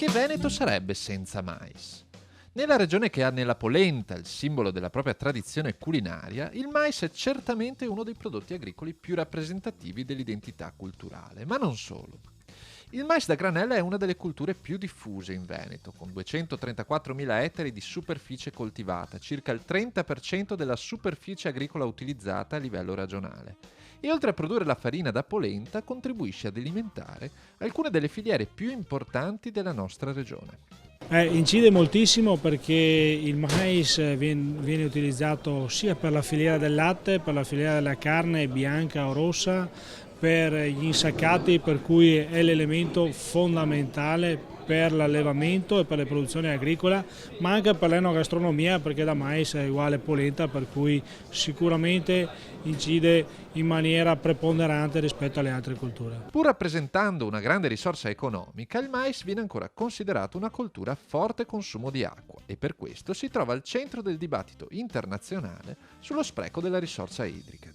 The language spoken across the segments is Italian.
Che Veneto sarebbe senza mais? Nella regione che ha nella polenta il simbolo della propria tradizione culinaria, il mais è certamente uno dei prodotti agricoli più rappresentativi dell'identità culturale, ma non solo. Il mais da granella è una delle culture più diffuse in Veneto, con 234.000 ettari di superficie coltivata, circa il 30% della superficie agricola utilizzata a livello regionale. E oltre a produrre la farina da polenta, contribuisce ad alimentare alcune delle filiere più importanti della nostra regione. Incide moltissimo perché il mais viene utilizzato sia per la filiera del latte, per la filiera della carne bianca o rossa, per gli insaccati, per cui è l'elemento fondamentale per l'allevamento e per le produzioni agricole, ma anche per l'enogastronomia, perché da mais è uguale polenta, per cui sicuramente incide in maniera preponderante rispetto alle altre culture. Pur rappresentando una grande risorsa economica, il mais viene ancora considerato una coltura a forte consumo di acqua e per questo si trova al centro del dibattito internazionale sullo spreco della risorsa idrica.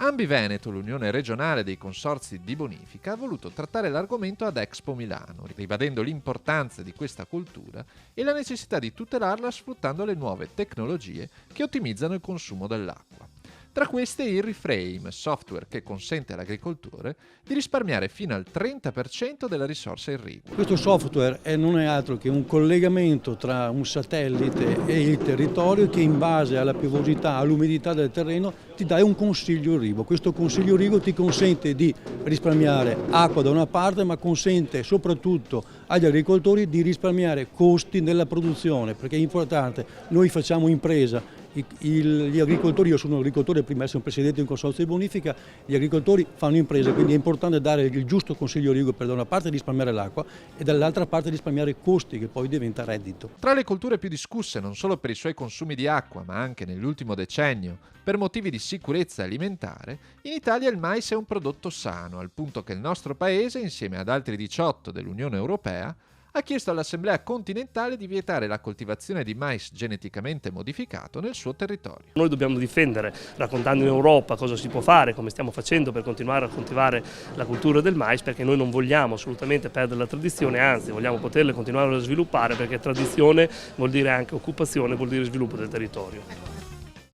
Ambi Veneto, l'unione regionale dei consorzi di bonifica, ha voluto trattare l'argomento ad Expo Milano, ribadendo l'importanza di questa cultura e la necessità di tutelarla sfruttando le nuove tecnologie che ottimizzano il consumo dell'acqua. Tra queste il Reframe, software che consente all'agricoltore di risparmiare fino al 30% della risorsa irrigua. Questo software non è altro che un collegamento tra un satellite e il territorio che in base alla piovosità, all'umidità del terreno ti dà un consiglio irriguo. Questo consiglio irriguo ti consente di risparmiare acqua da una parte, ma consente soprattutto agli agricoltori di risparmiare costi nella produzione, perché è importante, noi facciamo impresa. Gli agricoltori, io sono un agricoltore, prima essere un presidente di un consorzio di bonifica, gli agricoltori fanno impresa, quindi è importante dare il giusto consiglio irriguo per da una parte risparmiare l'acqua e dall'altra parte risparmiare costi che poi diventa reddito. Tra le colture più discusse non solo per i suoi consumi di acqua ma anche nell'ultimo decennio per motivi di sicurezza alimentare, in Italia il mais è un prodotto sano al punto che il nostro paese, insieme ad altri 18 dell'Unione Europea, ha chiesto all'Assemblea continentale di vietare la coltivazione di mais geneticamente modificato nel suo territorio. Noi dobbiamo difendere, raccontando in Europa cosa si può fare, come stiamo facendo per continuare a coltivare la cultura del mais, perché noi non vogliamo assolutamente perdere la tradizione, anzi vogliamo poterla continuare a sviluppare, perché tradizione vuol dire anche occupazione, vuol dire sviluppo del territorio.